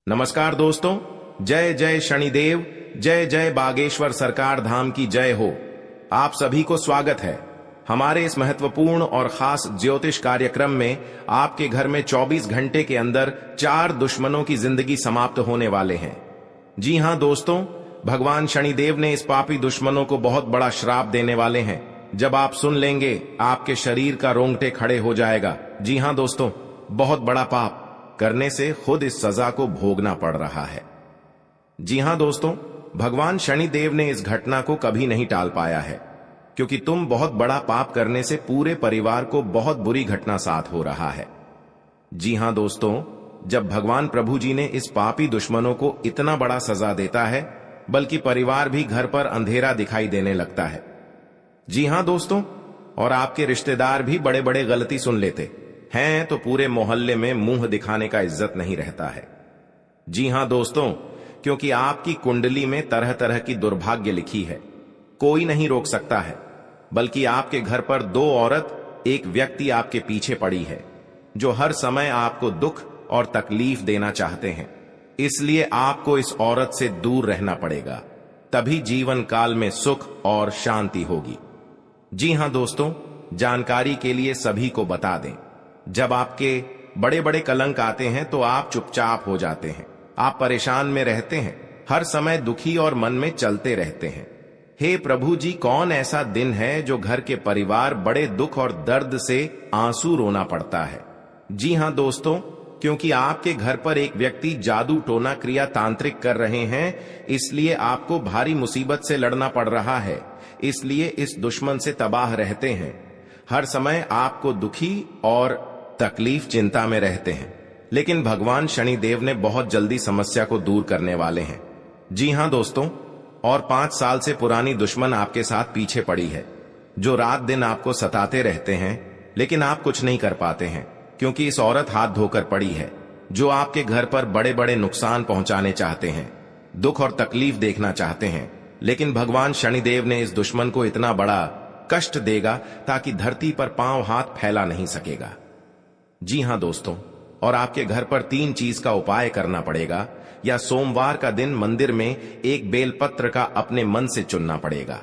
नमस्कार दोस्तों, जय जय शनिदेव, जय जय बागेश्वर सरकार धाम की जय हो। आप सभी को स्वागत है हमारे इस महत्वपूर्ण और खास ज्योतिष कार्यक्रम में। आपके घर में 24 घंटे के अंदर 4 दुश्मनों की जिंदगी समाप्त होने वाले हैं। जी हां दोस्तों, भगवान शनिदेव ने इस पापी दुश्मनों को बहुत बड़ा श्राप देने वाले हैं। जब आप सुन लेंगे आपके शरीर का रोंगटे खड़े हो जाएगा। जी हां दोस्तों, बहुत बड़ा पाप करने से खुद इस सजा को भोगना पड़ रहा है। जी हां दोस्तों, भगवान शनिदेव ने इस घटना को कभी नहीं टाल पाया है, क्योंकि तुम बहुत बड़ा पाप करने से पूरे परिवार को बहुत बुरी घटना साथ हो रहा है। जी हां दोस्तों, जब भगवान प्रभु जी ने इस पापी दुश्मनों को इतना बड़ा सजा देता है, बल्कि परिवार भी घर पर अंधेरा दिखाई देने लगता है। जी हां दोस्तों, और आपके रिश्तेदार भी बड़े बड़े गलती सुन लेते हैं तो पूरे मोहल्ले में मुंह दिखाने का इज्जत नहीं रहता है। जी हां दोस्तों, क्योंकि आपकी कुंडली में तरह तरह की दुर्भाग्य लिखी है, कोई नहीं रोक सकता है। बल्कि आपके घर पर 2 औरत, एक व्यक्ति आपके पीछे पड़ी है, जो हर समय आपको दुख और तकलीफ देना चाहते हैं। इसलिए आपको इस औरत से दूर रहना पड़ेगा, तभी जीवन काल में सुख और शांति होगी। जी हां दोस्तों, जानकारी के लिए सभी को बता दें, जब आपके बड़े बड़े कलंक आते हैं तो आप चुपचाप हो जाते हैं, आप परेशान में रहते हैं, हर समय दुखी और मन में चलते रहते हैं। हे प्रभु जी, कौन ऐसा दिन है जो घर के परिवार बड़े दुख और दर्द से आंसू रोना पड़ता है। जी हां दोस्तों, क्योंकि आपके घर पर एक व्यक्ति जादू टोना क्रिया तांत्रिक कर रहे हैं, इसलिए आपको भारी मुसीबत से लड़ना पड़ रहा है। इसलिए इस दुश्मन से तबाह रहते हैं, हर समय आपको दुखी और तकलीफ चिंता में रहते हैं। लेकिन भगवान शनिदेव ने बहुत जल्दी समस्या को दूर करने वाले हैं। जी हां दोस्तों, और 5 साल से पुरानी दुश्मन आपके साथ पीछे पड़ी है, जो रात दिन आपको सताते रहते हैं, लेकिन आप कुछ नहीं कर पाते हैं, क्योंकि इस औरत हाथ धोकर पड़ी है, जो आपके घर पर बड़े बड़े नुकसान पहुंचाने चाहते हैं, दुख और तकलीफ देखना चाहते हैं। लेकिन भगवान शनिदेव ने इस दुश्मन को इतना बड़ा कष्ट देगा ताकि धरती पर पांव हाथ फैला नहीं सकेगा। जी हां दोस्तों, और आपके घर पर 3 चीज का उपाय करना पड़ेगा, या सोमवार का दिन मंदिर में एक बेलपत्र का अपने मन से चुनना पड़ेगा,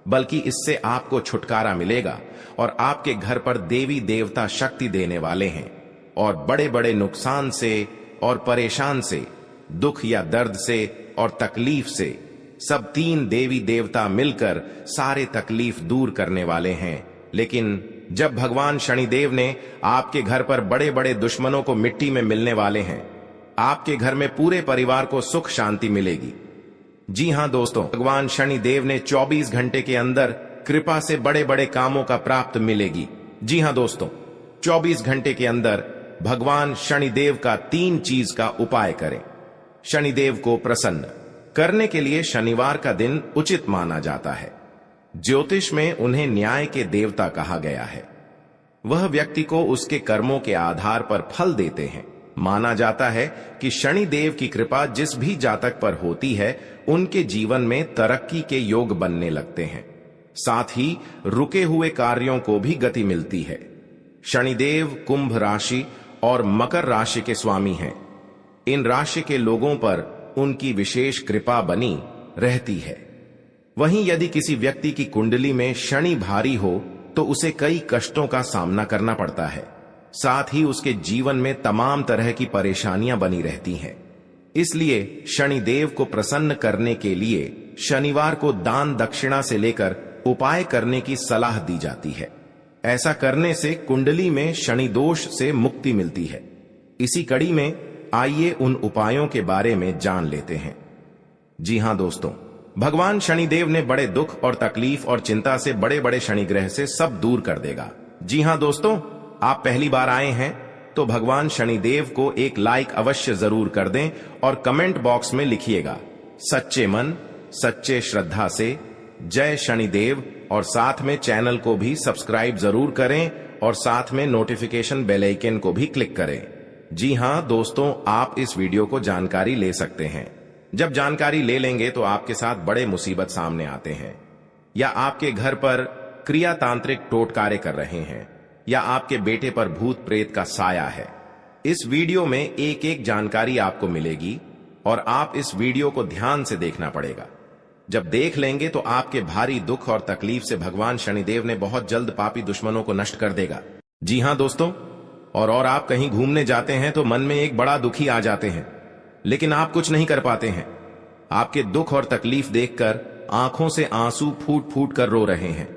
बल्कि इससे आपको छुटकारा मिलेगा और आपके घर पर देवी देवता शक्ति देने वाले हैं, और बड़े बड़े नुकसान से और परेशान से, दुख या दर्द से और तकलीफ से, सब 3 देवी देवता मिलकर सारे तकलीफ दूर करने वाले हैं। लेकिन जब भगवान शनिदेव ने आपके घर पर बड़े बड़े दुश्मनों को मिट्टी में मिलने वाले हैं, आपके घर में पूरे परिवार को सुख शांति मिलेगी। जी हां दोस्तों, भगवान शनिदेव ने 24 घंटे के अंदर कृपा से बड़े बड़े कामों का प्राप्त मिलेगी। जी हां दोस्तों, 24 घंटे के अंदर भगवान शनिदेव का 3 चीज का उपाय करें। शनिदेव को प्रसन्न करने के लिए शनिवार का दिन उचित माना जाता है। ज्योतिष में उन्हें न्याय के देवता कहा गया है। वह व्यक्ति को उसके कर्मों के आधार पर फल देते हैं। माना जाता है कि शनिदेव की कृपा जिस भी जातक पर होती है, उनके जीवन में तरक्की के योग बनने लगते हैं, साथ ही रुके हुए कार्यों को भी गति मिलती है। शनिदेव कुंभ राशि और मकर राशि के स्वामी हैं। इन राशि के लोगों पर उनकी विशेष कृपा बनी रहती है। वहीं यदि किसी व्यक्ति की कुंडली में शनि भारी हो तो उसे कई कष्टों का सामना करना पड़ता है, साथ ही उसके जीवन में तमाम तरह की परेशानियां बनी रहती हैं। इसलिए शनिदेव को प्रसन्न करने के लिए शनिवार को दान दक्षिणा से लेकर उपाय करने की सलाह दी जाती है। ऐसा करने से कुंडली में शनि दोष से मुक्ति मिलती है। इसी कड़ी में आइए उन उपायों के बारे में जान लेते हैं। जी हां दोस्तों, भगवान शनिदेव ने बड़े दुख और तकलीफ और चिंता से बड़े बड़े शनिग्रह से सब दूर कर देगा। जी हां दोस्तों, आप पहली बार आए हैं तो भगवान शनिदेव को एक लाइक अवश्य जरूर कर दें और कमेंट बॉक्स में लिखिएगा सच्चे मन सच्चे श्रद्धा से जय शनिदेव, और साथ में चैनल को भी सब्सक्राइब जरूर करें और साथ में नोटिफिकेशन बेल आइकन को भी क्लिक करें। जी हां दोस्तों, आप इस वीडियो को जानकारी ले सकते हैं। जब जानकारी ले लेंगे तो आपके साथ बड़े मुसीबत सामने आते हैं, या आपके घर पर क्रिया तांत्रिक टोटकारे कर रहे हैं, या आपके बेटे पर भूत प्रेत का साया है। इस वीडियो में एक एक जानकारी आपको मिलेगी और आप इस वीडियो को ध्यान से देखना पड़ेगा। जब देख लेंगे तो आपके भारी दुख और तकलीफ से भगवान शनिदेव ने बहुत जल्द पापी दुश्मनों को नष्ट कर देगा। जी हां दोस्तों, और आप कहीं घूमने जाते हैं तो मन में एक बड़ा दुखी आ जाते हैं, लेकिन आप कुछ नहीं कर पाते हैं। आपके दुख और तकलीफ देखकर आंखों से आंसू फूट फूट कर रो रहे हैं।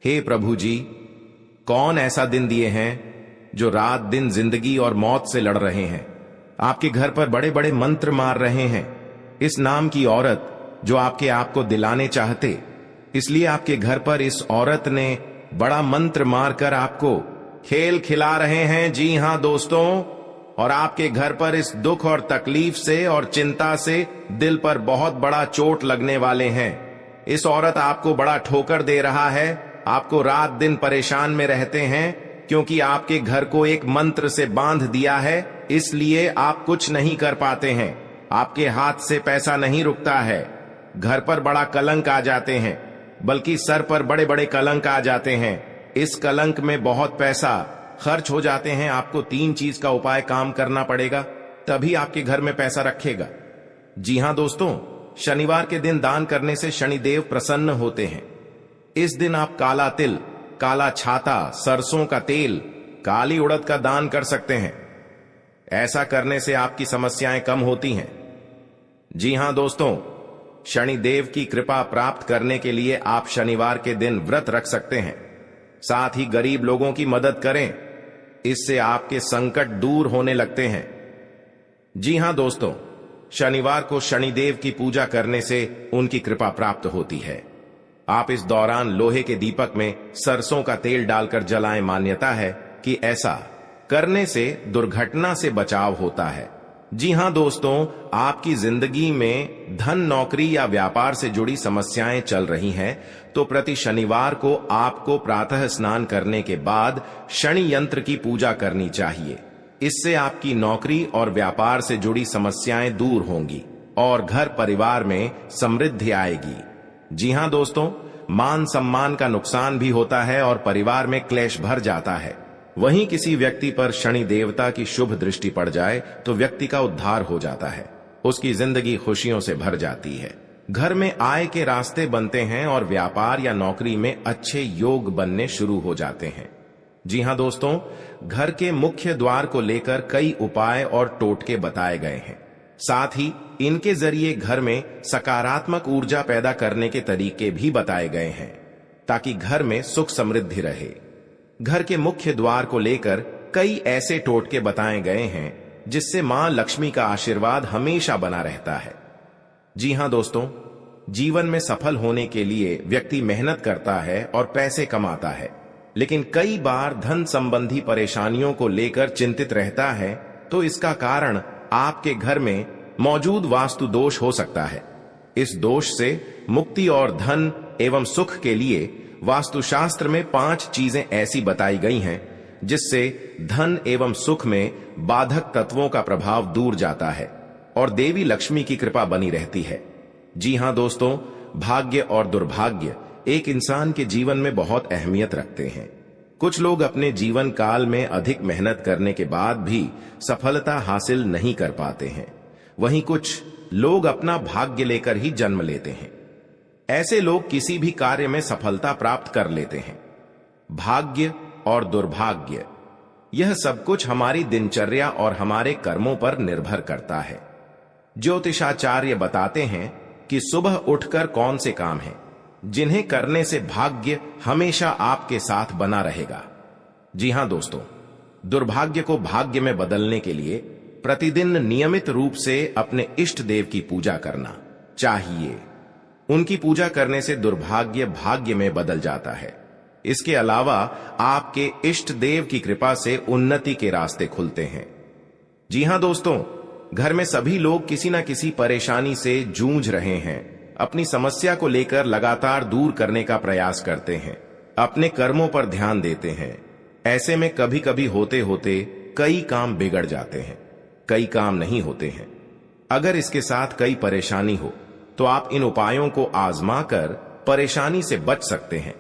हे प्रभु जी, कौन ऐसा दिन दिए हैं जो रात दिन जिंदगी और मौत से लड़ रहे हैं। आपके घर पर बड़े बड़े मंत्र मार रहे हैं इस नाम की औरत जो आपके आप को दिलाने चाहते, इसलिए आपके घर पर इस औरत ने बड़ा मंत्र मारकर आपको खेल खिला रहे हैं। जी हां दोस्तों, और आपके घर पर इस दुख और तकलीफ से और चिंता से दिल पर बहुत बड़ा चोट लगने वाले हैं। इस औरत आपको बड़ा ठोकर दे रहा है, आपको रात दिन परेशान में रहते हैं क्योंकि आपके घर को एक मंत्र से बांध दिया है, इसलिए आप कुछ नहीं कर पाते हैं। आपके हाथ से पैसा नहीं रुकता है, घर पर बड़ा कलंक आ जाते हैं, बल्कि सर पर बड़े बड़े कलंक आ जाते हैं। इस कलंक में बहुत पैसा खर्च हो जाते हैं। आपको 3 चीज का उपाय काम करना पड़ेगा, तभी आपके घर में पैसा रखेगा। जी हां दोस्तों, शनिवार के दिन दान करने से शनिदेव प्रसन्न होते हैं। इस दिन आप काला तिल, काला छाता, सरसों का तेल, काली उड़द का दान कर सकते हैं। ऐसा करने से आपकी समस्याएं कम होती हैं। जी हां दोस्तों, शनिदेव की कृपा प्राप्त करने के लिए आप शनिवार के दिन व्रत रख सकते हैं। साथ ही गरीब लोगों की मदद करें, इससे आपके संकट दूर होने लगते हैं। जी हां दोस्तों, शनिवार को शनिदेव की पूजा करने से उनकी कृपा प्राप्त होती है। आप इस दौरान लोहे के दीपक में सरसों का तेल डालकर जलाएं। मान्यता है कि ऐसा करने से दुर्घटना से बचाव होता है। जी हां दोस्तों, आपकी जिंदगी में धन, नौकरी या व्यापार से जुड़ी समस्याएं चल रही हैं, तो प्रति शनिवार को आपको प्रातः स्नान करने के बाद शनि यंत्र की पूजा करनी चाहिए। इससे आपकी नौकरी और व्यापार से जुड़ी समस्याएं दूर होंगी और घर परिवार में समृद्धि आएगी। जी हां दोस्तों, मान सम्मान का नुकसान भी होता है और परिवार में क्लेश भर जाता है। वहीं किसी व्यक्ति पर शनि देवता की शुभ दृष्टि पड़ जाए तो व्यक्ति का उद्धार हो जाता है, उसकी जिंदगी खुशियों से भर जाती है। घर में आय के रास्ते बनते हैं और व्यापार या नौकरी में अच्छे योग बनने शुरू हो जाते हैं। जी हां दोस्तों, घर के मुख्य द्वार को लेकर कई उपाय और टोटके बताए गए हैं। साथ ही इनके जरिए घर में सकारात्मक ऊर्जा पैदा करने के तरीके भी बताए गए हैं, ताकि घर में सुख समृद्धि रहे। घर के मुख्य द्वार को लेकर कई ऐसे टोटके बताए गए हैं जिससे मां लक्ष्मी का आशीर्वाद हमेशा बना रहता है। जी हां दोस्तों, जीवन में सफल होने के लिए व्यक्ति मेहनत करता है और पैसे कमाता है, लेकिन कई बार धन संबंधी परेशानियों को लेकर चिंतित रहता है, तो इसका कारण आपके घर में मौजूद वास्तु दोष हो सकता है। इस दोष से मुक्ति और धन एवं सुख के लिए वास्तुशास्त्र में 5 चीजें ऐसी बताई गई हैं जिससे धन एवं सुख में बाधक तत्वों का प्रभाव दूर जाता है और देवी लक्ष्मी की कृपा बनी रहती है। जी हां दोस्तों, भाग्य और दुर्भाग्य एक इंसान के जीवन में बहुत अहमियत रखते हैं। कुछ लोग अपने जीवन काल में अधिक मेहनत करने के बाद भी सफलता हासिल नहीं कर पाते हैं। वहीं कुछ लोग अपना भाग्य लेकर ही जन्म लेते हैं। ऐसे लोग किसी भी कार्य में सफलता प्राप्त कर लेते हैं। भाग्य और दुर्भाग्य, यह सब कुछ हमारी दिनचर्या और हमारे कर्मों पर निर्भर करता है। ज्योतिषाचार्य बताते हैं कि सुबह उठकर कौन से काम हैं जिन्हें करने से भाग्य हमेशा आपके साथ बना रहेगा। जी हां दोस्तों, दुर्भाग्य को भाग्य में बदलने के लिए प्रतिदिन नियमित रूप से अपने इष्ट देव की पूजा करना चाहिए। उनकी पूजा करने से दुर्भाग्य भाग्य में बदल जाता है। इसके अलावा आपके इष्ट देव की कृपा से उन्नति के रास्ते खुलते हैं। जी हां दोस्तों, घर में सभी लोग किसी न किसी परेशानी से जूझ रहे हैं। अपनी समस्या को लेकर लगातार दूर करने का प्रयास करते हैं, अपने कर्मों पर ध्यान देते हैं। ऐसे में कभी कभी होते होते कई काम बिगड़ जाते हैं, कई काम नहीं होते हैं। अगर इसके साथ कई परेशानी हो तो आप इन उपायों को आजमा कर परेशानी से बच सकते हैं।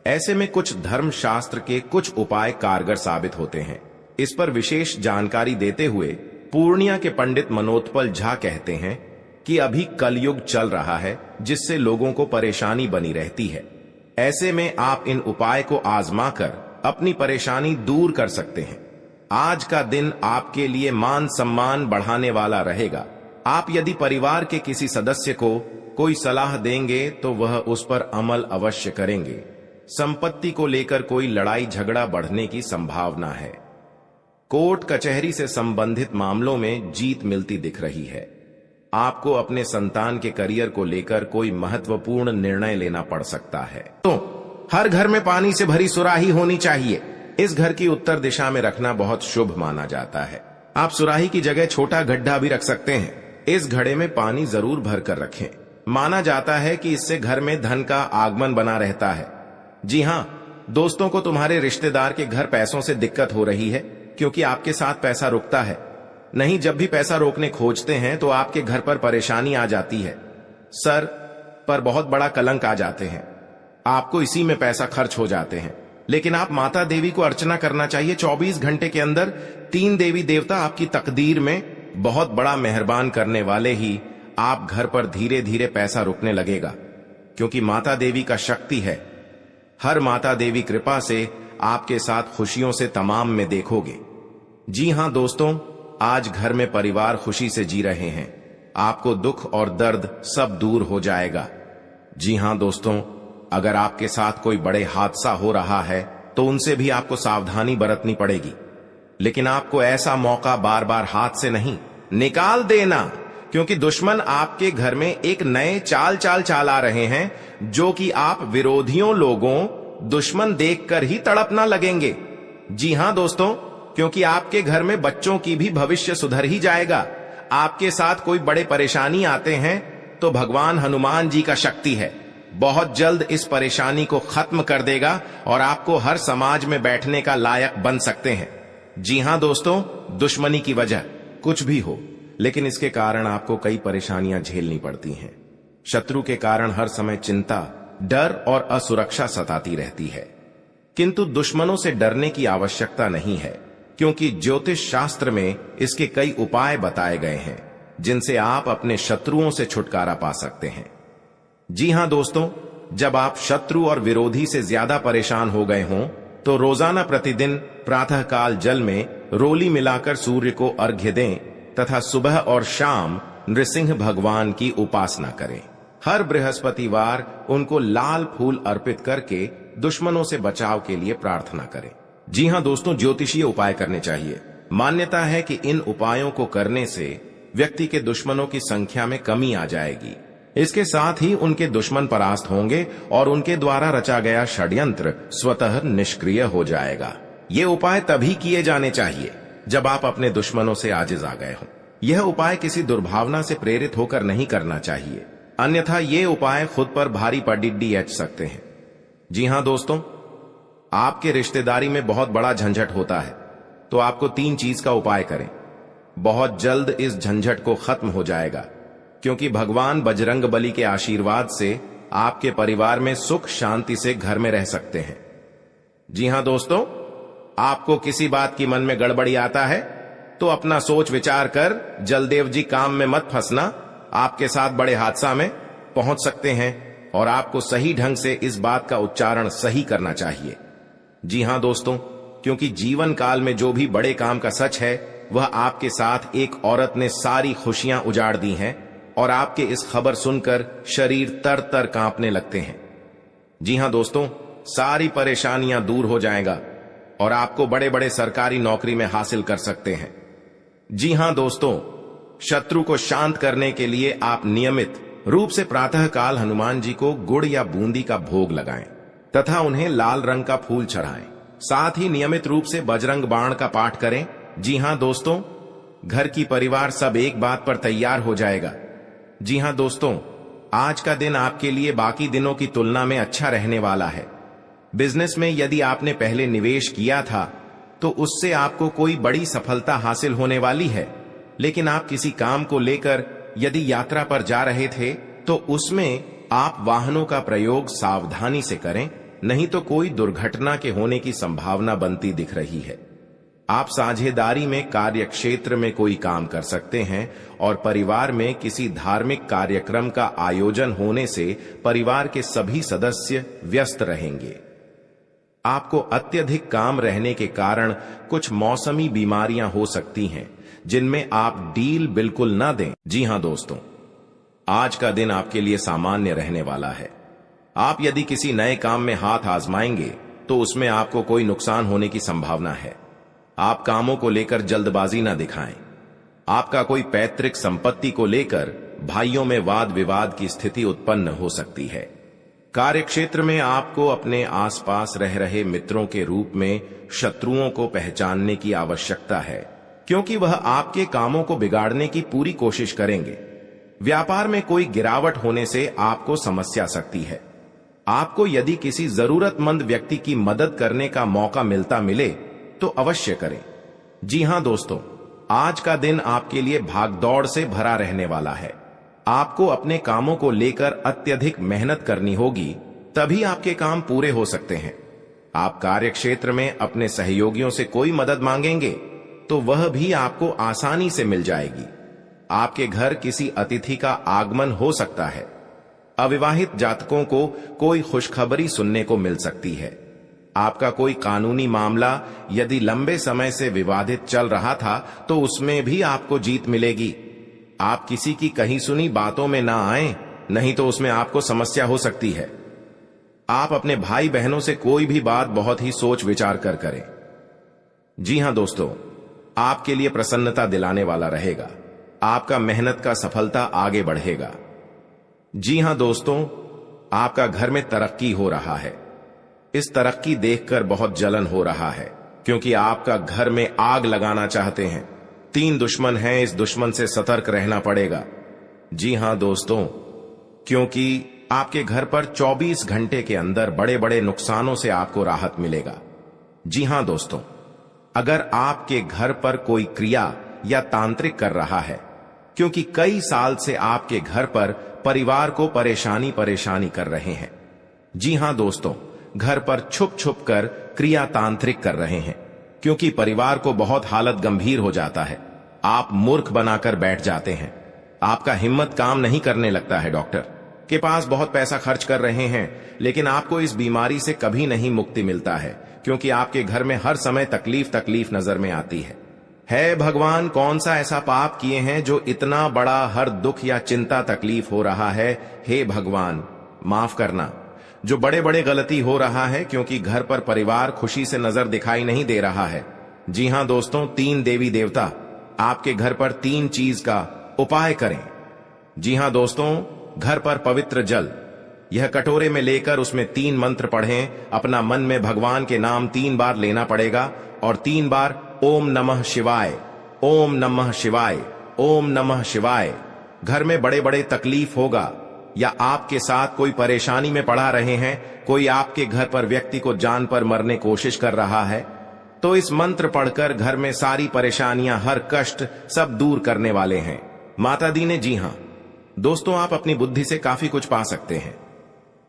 ऐसे में कुछ धर्म शास्त्र के कुछ उपाय कारगर साबित होते हैं। इस पर विशेष जानकारी देते हुए पूर्णिया के पंडित मनोत्पल झा कहते हैं कि अभी कलयुग चल रहा है, जिससे लोगों को परेशानी बनी रहती है। ऐसे में आप इन उपाय को आजमा कर अपनी परेशानी दूर कर सकते हैं। आज का दिन आपके लिए मान सम्मान बढ़ाने वाला रहेगा। आप यदि परिवार के किसी सदस्य को कोई सलाह देंगे तो वह उस पर अमल अवश्य करेंगे। संपत्ति को लेकर कोई लड़ाई झगड़ा बढ़ने की संभावना है। कोर्ट कचहरी से संबंधित मामलों में जीत मिलती दिख रही है। आपको अपने संतान के करियर को लेकर कोई महत्वपूर्ण निर्णय लेना पड़ सकता है। तो हर घर में पानी से भरी सुराही होनी चाहिए। इस घर की उत्तर दिशा में रखना बहुत शुभ माना जाता है। आप सुराही की जगह छोटा गड्ढा भी रख सकते हैं। इस घड़े में पानी जरूर भर कर रखें। माना जाता है कि इससे घर में धन का आगमन बना रहता है। जी हाँ दोस्तों, को तुम्हारे रिश्तेदार के घर पैसों से दिक्कत हो रही है क्योंकि आपके साथ पैसा रुकता है। नहीं, जब भी पैसा रोकने खोजते हैं तो आपके घर पर परेशानी आ जाती है। सर पर बहुत बड़ा कलंक आ जाते हैं। आपको इसी में पैसा खर्च हो जाते हैं। लेकिन आप माता देवी को अर्चना करना चाहिए। 24 घंटे के अंदर 3 देवी देवता आपकी तकदीर में बहुत बड़ा मेहरबान करने वाले ही आप घर पर धीरे धीरे पैसा रुकने लगेगा, क्योंकि माता देवी का शक्ति है। हर माता देवी कृपा से आपके साथ खुशियों से तमाम में देखोगे। जी हां दोस्तों, आज घर में परिवार खुशी से जी रहे हैं। आपको दुख और दर्द सब दूर हो जाएगा। जी हां दोस्तों, अगर आपके साथ कोई बड़े हादसा हो रहा है तो उनसे भी आपको सावधानी बरतनी पड़ेगी। लेकिन आपको ऐसा मौका बार बार हाथ से नहीं निकाल देना, क्योंकि दुश्मन आपके घर में एक नए चाल आ रहे हैं, जो कि आप विरोधियों लोगों दुश्मन देखकर ही तड़पना लगेंगे। जी हां दोस्तों, क्योंकि आपके घर में बच्चों की भी भविष्य सुधर ही जाएगा। आपके साथ कोई बड़े परेशानी आते हैं तो भगवान हनुमान जी का शक्ति है, बहुत जल्द इस परेशानी को खत्म कर देगा और आपको हर समाज में बैठने का लायक बन सकते हैं। जी हां दोस्तों, दुश्मनी की वजह कुछ भी हो, लेकिन इसके कारण आपको कई परेशानियां झेलनी पड़ती हैं। शत्रु के कारण हर समय चिंता, डर और असुरक्षा सताती रहती है। किंतु दुश्मनों से डरने की आवश्यकता नहीं है, क्योंकि ज्योतिष शास्त्र में इसके कई उपाय बताए गए हैं, जिनसे आप अपने शत्रुओं से छुटकारा पा सकते हैं। जी हां दोस्तों, जब आप शत्रु और विरोधी से ज्यादा परेशान हो गए हों तो रोजाना प्रतिदिन प्रातःकाल जल में रोली मिलाकर सूर्य को अर्घ्य दें तथा सुबह और शाम नृसिंह भगवान की उपासना करें। हर बृहस्पतिवार उनको लाल फूल अर्पित करके दुश्मनों से बचाव के लिए प्रार्थना करें। जी हां दोस्तों, ज्योतिषीय उपाय करने चाहिए। मान्यता है कि इन उपायों को करने से व्यक्ति के दुश्मनों की संख्या में कमी आ जाएगी। इसके साथ ही उनके दुश्मन परास्त होंगे और उनके द्वारा रचा गया षड्यंत्र स्वतः निष्क्रिय हो जाएगा। ये उपाय तभी किए जाने चाहिए जब आप अपने दुश्मनों से आजिज आ गए हों। यह उपाय किसी दुर्भावना से प्रेरित होकर नहीं करना चाहिए, अन्यथा ये उपाय खुद पर भारी पडिड्डी एच सकते हैं। जी हां दोस्तों, आपके रिश्तेदारी में बहुत बड़ा झंझट होता है तो आपको 3 चीज का उपाय करें। बहुत जल्द इस झंझट को खत्म हो जाएगा, क्योंकि भगवान बजरंगबली के आशीर्वाद से आपके परिवार में सुख शांति से घर में रह सकते हैं। जी हां दोस्तों, आपको किसी बात की मन में गड़बड़ी आता है तो अपना सोच विचार कर जलदेव जी काम में मत फंसना। आपके साथ बड़े हादसा में पहुंच सकते हैं और आपको सही ढंग से इस बात का उच्चारण सही करना चाहिए। जी हां दोस्तों, क्योंकि जीवन काल में जो भी बड़े काम का सच है वह आपके साथ एक औरत ने सारी खुशियां उजाड़ दी हैं और आपके इस खबर सुनकर शरीर तर तर कांपने लगते हैं। जी हां दोस्तों, सारी परेशानियां दूर हो जाएगा और आपको बड़े बड़े सरकारी नौकरी में हासिल कर सकते हैं। जी हां दोस्तों, शत्रु को शांत करने के लिए आप नियमित रूप से प्रातःकाल हनुमान जी को गुड़ या बूंदी का भोग लगाएं तथा उन्हें लाल रंग का फूल चढ़ाएं। साथ ही नियमित रूप से बजरंग बाण का पाठ करें। जी हां दोस्तों, घर की परिवार सब एक बात पर तैयार हो जाएगा। जी हां दोस्तों, आज का दिन आपके लिए बाकी दिनों की तुलना में अच्छा रहने वाला है। बिजनेस में यदि आपने पहले निवेश किया था तो उससे आपको कोई बड़ी सफलता हासिल होने वाली है, लेकिन आप किसी काम को लेकर यदि यात्रा पर जा रहे थे तो उसमें आप वाहनों का प्रयोग सावधानी से करें, नहीं तो कोई दुर्घटना के होने की संभावना बनती दिख रही है। आप साझेदारी में कार्य क्षेत्र में कोई काम कर सकते हैं और परिवार में किसी धार्मिक कार्यक्रम का आयोजन होने से परिवार के सभी सदस्य व्यस्त रहेंगे। आपको अत्यधिक काम रहने के कारण कुछ मौसमी बीमारियां हो सकती हैं, जिनमें आप डील बिल्कुल ना दें। जी हां दोस्तों, आज का दिन आपके लिए सामान्य रहने वाला है। आप यदि किसी नए काम में हाथ आजमाएंगे तो उसमें आपको कोई नुकसान होने की संभावना है। आप कामों को लेकर जल्दबाजी ना दिखाएं। आपका कोई पैतृक संपत्ति को लेकर भाइयों में वाद विवाद की स्थिति उत्पन्न हो सकती है। कार्यक्षेत्र में आपको अपने आसपास रह रहे मित्रों के रूप में शत्रुओं को पहचानने की आवश्यकता है, क्योंकि वह आपके कामों को बिगाड़ने की पूरी कोशिश करेंगे। व्यापार में कोई गिरावट होने से आपको समस्या सकती है। आपको यदि किसी जरूरतमंद व्यक्ति की मदद करने का मौका मिले तो अवश्य करें। जी हां दोस्तों, आज का दिन आपके लिए भागदौड़ से भरा रहने वाला है। आपको अपने कामों को लेकर अत्यधिक मेहनत करनी होगी, तभी आपके काम पूरे हो सकते हैं। आप कार्यक्षेत्र में अपने सहयोगियों से कोई मदद मांगेंगे तो वह भी आपको आसानी से मिल जाएगी। आपके घर किसी अतिथि का आगमन हो सकता है। अविवाहित जातकों को कोई खुशखबरी सुनने को मिल सकती है। आपका कोई कानूनी मामला यदि लंबे समय से विवादित चल रहा था तो उसमें भी आपको जीत मिलेगी। आप किसी की कही सुनी बातों में ना आएं, नहीं तो उसमें आपको समस्या हो सकती है। आप अपने भाई बहनों से कोई भी बात बहुत ही सोच विचार कर करें। जी हां दोस्तों, आपके लिए प्रसन्नता दिलाने वाला रहेगा। आपका मेहनत का सफलता आगे बढ़ेगा। जी हां दोस्तों, आपका घर में तरक्की हो रहा है। इस तरक्की देखकर बहुत जलन हो रहा है, क्योंकि आपका घर में आग लगाना चाहते हैं। 3 दुश्मन हैं, इस दुश्मन से सतर्क रहना पड़ेगा। जी हां दोस्तों, क्योंकि आपके घर पर 24 घंटे के अंदर बड़े बड़े नुकसानों से आपको राहत मिलेगा। जी हां दोस्तों, अगर आपके घर पर कोई क्रिया या तांत्रिक कर रहा है, क्योंकि कई साल से आपके घर पर परिवार को परेशानी कर रहे हैं। जी हां दोस्तों, घर पर छुप छुप कर क्रिया तांत्रिक कर रहे हैं, क्योंकि परिवार को बहुत हालत गंभीर हो जाता है। आप मूर्ख बनाकर बैठ जाते हैं। आपका हिम्मत काम नहीं करने लगता है। डॉक्टर के पास बहुत पैसा खर्च कर रहे हैं, लेकिन आपको इस बीमारी से कभी नहीं मुक्ति मिलता है, क्योंकि आपके घर में हर समय तकलीफ नजर में आती है भगवान, कौन सा ऐसा पाप किए हैं जो इतना बड़ा हर दुख या चिंता तकलीफ हो रहा है। हे भगवान, माफ करना। जो बड़े बड़े गलती हो रहा है, क्योंकि घर पर परिवार खुशी से नजर दिखाई नहीं दे रहा है। जी हां दोस्तों, 3 देवी देवता आपके घर पर 3 चीज का उपाय करें। जी हां दोस्तों, घर पर पवित्र जल, यह कटोरे में लेकर उसमें 3 मंत्र पढ़ें। अपना मन में भगवान के नाम 3 बार लेना पड़ेगा और 3 बार ओम नमः शिवाय, ओम नमः शिवाय, ओम नमः शिवाय। घर में बड़े बड़े तकलीफ होगा या आपके साथ कोई परेशानी में पड़ा रहे हैं, कोई आपके घर पर व्यक्ति को जान पर मरने कोशिश कर रहा है, तो इस मंत्र पढ़कर घर में सारी परेशानियां, हर कष्ट सब दूर करने वाले हैं माता दी ने। जी हां दोस्तों, आप अपनी बुद्धि से काफी कुछ पा सकते हैं।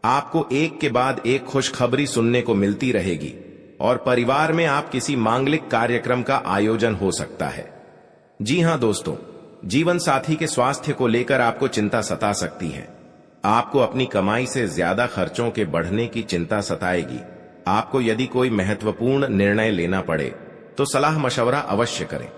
आपको एक के बाद एक खुशखबरी सुनने को मिलती रहेगी और परिवार में आप किसी मांगलिक कार्यक्रम का आयोजन हो सकता है। जी हां दोस्तों, जीवन साथी के स्वास्थ्य को लेकर आपको चिंता सता सकती है। आपको अपनी कमाई से ज्यादा खर्चों के बढ़ने की चिंता सताएगी। आपको यदि कोई महत्वपूर्ण निर्णय लेना पड़े तो सलाह मशवरा अवश्य करें।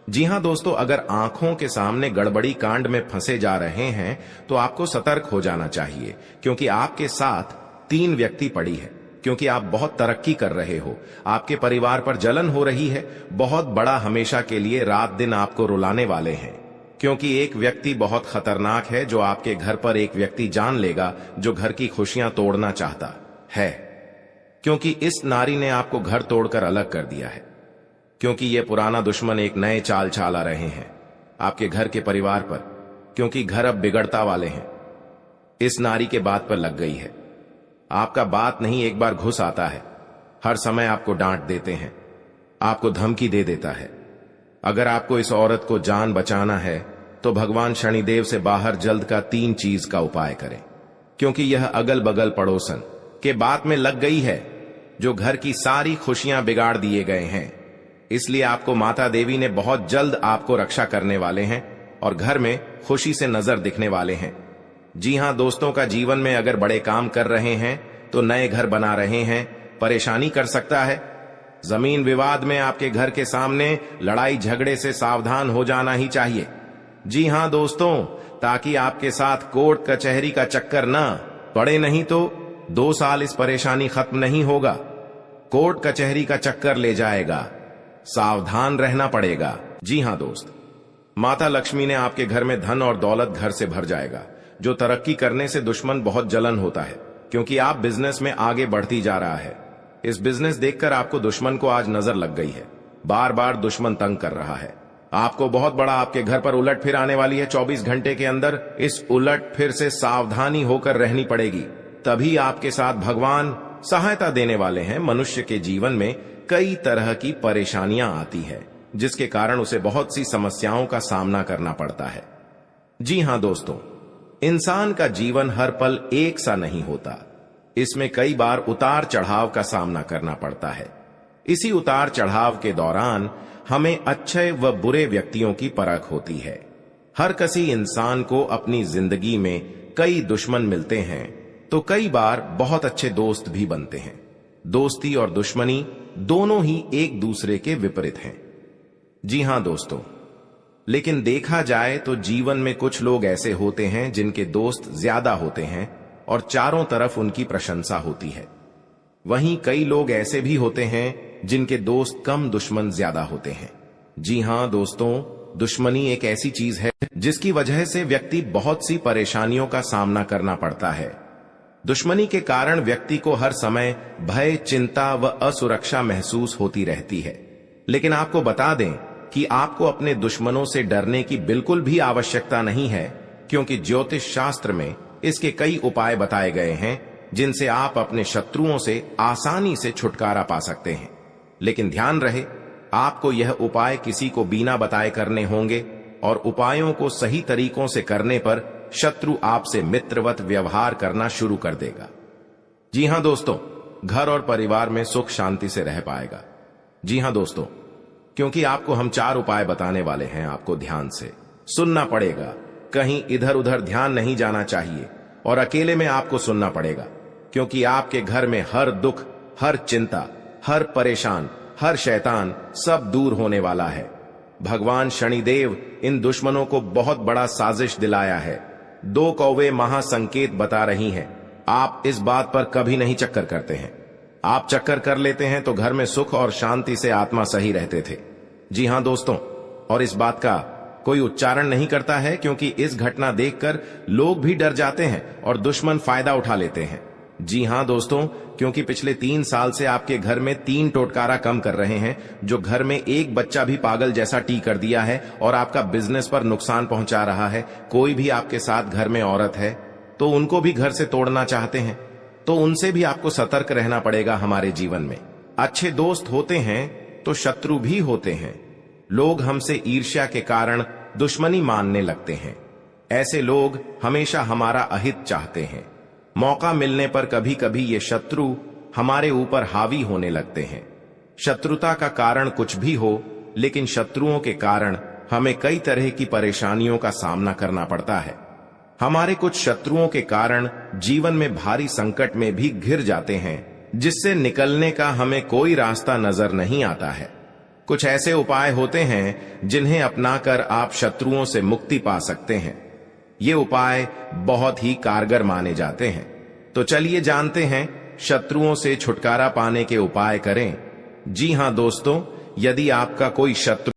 जी हां दोस्तों, अगर आंखों के सामने गड़बड़ी कांड में फंसे जा रहे हैं तो आपको सतर्क हो जाना चाहिए, क्योंकि आपके साथ 3 व्यक्ति पड़ी है, क्योंकि आप बहुत तरक्की कर रहे हो। आपके परिवार पर जलन हो रही है। बहुत बड़ा हमेशा के लिए रात दिन आपको रुलाने वाले हैं, क्योंकि एक व्यक्ति बहुत खतरनाक है जो आपके घर पर एक व्यक्ति जान लेगा जो घर की खुशियां तोड़ना चाहता है, क्योंकि इस नारी ने आपको घर तोड़कर अलग कर दिया है। क्योंकि ये पुराना दुश्मन एक नए चाल चला रहे हैं आपके घर के परिवार पर, क्योंकि घर अब बिगड़ता वाले हैं। इस नारी के बात पर लग गई है। आपका बात नहीं एक बार घुस आता है। हर समय आपको डांट देते हैं, आपको धमकी दे देता है। अगर आपको इस औरत को जान बचाना है तो भगवान शनिदेव से बाहर जल्द का 3 चीज का उपाय करें, क्योंकि यह अगल बगल पड़ोसन के बात में लग गई है, जो घर की सारी खुशियां बिगाड़ दिए गए हैं। इसलिए आपको माता देवी ने बहुत जल्द आपको रक्षा करने वाले हैं और घर में खुशी से नजर दिखने वाले हैं। जी हां दोस्तों, का जीवन में अगर बड़े काम कर रहे हैं तो नए घर बना रहे हैं, परेशानी कर सकता है। जमीन विवाद में आपके घर के सामने लड़ाई झगड़े से सावधान हो जाना ही चाहिए। जी हां दोस्तों, ताकि आपके साथ कोर्ट कचहरी का चक्कर ना पड़े, नहीं तो 2 साल इस परेशानी खत्म नहीं होगा। कोर्ट कचहरी का चक्कर ले जाएगा, सावधान रहना पड़ेगा। जी हां दोस्त, माता लक्ष्मी ने आपके घर में धन और दौलत घर से भर जाएगा। जो तरक्की करने से दुश्मन बहुत जलन होता है, क्योंकि आप बिजनेस में आगे बढ़ती जा रहा है। इस बिजनेस देखकर आपको दुश्मन को आज नजर लग गई है। बार बार दुश्मन तंग कर रहा है आपको। बहुत बड़ा आपके घर पर उलट फिर आने वाली है 24 घंटे के अंदर। इस उलट फिर से सावधानी होकर रहनी पड़ेगी, तभी आपके साथ भगवान सहायता देने वाले हैं। मनुष्य के जीवन में कई तरह की परेशानियां आती है, जिसके कारण उसे बहुत सी समस्याओं का सामना करना पड़ता है। जी हां दोस्तों, इंसान का जीवन हर पल एक सा नहीं होता। इसमें कई बार उतार चढ़ाव का सामना करना पड़ता है। इसी उतार चढ़ाव के दौरान हमें अच्छे व बुरे व्यक्तियों की परख होती है। हर किसी इंसान को अपनी जिंदगी में कई दुश्मन मिलते हैं, तो कई बार बहुत अच्छे दोस्त भी बनते हैं। दोस्ती और दुश्मनी दोनों ही एक दूसरे के विपरीत हैं। जी हां दोस्तों, लेकिन देखा जाए तो जीवन में कुछ लोग ऐसे होते हैं जिनके दोस्त ज्यादा होते हैं और चारों तरफ उनकी प्रशंसा होती है। वहीं कई लोग ऐसे भी होते हैं जिनके दोस्त कम, दुश्मन ज्यादा होते हैं। जी हां दोस्तों, दुश्मनी एक ऐसी चीज है जिसकी वजह से व्यक्ति बहुत सी परेशानियों का सामना करना पड़ता है। दुश्मनी के कारण व्यक्ति को हर समय भय, चिंता व असुरक्षा महसूस होती रहती है। लेकिन आपको बता दें कि आपको अपने दुश्मनों से डरने की बिल्कुल भी आवश्यकता नहीं है, क्योंकि ज्योतिष शास्त्र में इसके कई उपाय बताए गए हैं जिनसे आप अपने शत्रुओं से आसानी से छुटकारा पा सकते हैं। लेकिन ध्यान रहे, आपको यह उपाय किसी को बिना बताए करने होंगे और उपायों को सही तरीकों से करने पर शत्रु आपसे मित्रवत व्यवहार करना शुरू कर देगा। जी हां दोस्तों, घर और परिवार में सुख शांति से रह पाएगा। जी हां दोस्तों, क्योंकि आपको हम 4 उपाय बताने वाले हैं, आपको ध्यान से सुनना पड़ेगा। कहीं इधर उधर ध्यान नहीं जाना चाहिए और अकेले में आपको सुनना पड़ेगा, क्योंकि आपके घर में हर दुख, हर चिंता, हर परेशान, हर शैतान सब दूर होने वाला है। भगवान शनिदेव इन दुश्मनों को बहुत बड़ा साजिश दिलाया है। 2 कौवे महासंकेत बता रही हैं। आप इस बात पर कभी नहीं चक्कर करते हैं। आप चक्कर कर लेते हैं तो घर में सुख और शांति से आत्मा सही रहते थे। जी हां दोस्तों, और इस बात का कोई उच्चारण नहीं करता है, क्योंकि इस घटना देखकर लोग भी डर जाते हैं और दुश्मन फायदा उठा लेते हैं। जी हां दोस्तों, क्योंकि पिछले 3 साल से आपके घर में 3 टोटकारा कम कर रहे हैं, जो घर में एक बच्चा भी पागल जैसा टी कर दिया है और आपका बिजनेस पर नुकसान पहुंचा रहा है। कोई भी आपके साथ घर में औरत है तो उनको भी घर से तोड़ना चाहते हैं, तो उनसे भी आपको सतर्क रहना पड़ेगा। हमारे जीवन में अच्छे दोस्त होते हैं तो शत्रु भी होते हैं। लोग हमसे ईर्ष्या के कारण दुश्मनी मानने लगते हैं। ऐसे लोग हमेशा हमारा अहित चाहते हैं। मौका मिलने पर कभी कभी ये शत्रु हमारे ऊपर हावी होने लगते हैं। शत्रुता का कारण कुछ भी हो, लेकिन शत्रुओं के कारण हमें कई तरह की परेशानियों का सामना करना पड़ता है। हमारे कुछ शत्रुओं के कारण जीवन में भारी संकट में भी घिर जाते हैं, जिससे निकलने का हमें कोई रास्ता नजर नहीं आता है। कुछ ऐसे उपाय होते हैं जिन्हें अपनाकर आप शत्रुओं से मुक्ति पा सकते हैं। ये उपाय बहुत ही कारगर माने जाते हैं। तो चलिए जानते हैं, शत्रुओं से छुटकारा पाने के उपाय करें। जी हां दोस्तों, यदि आपका कोई शत्रु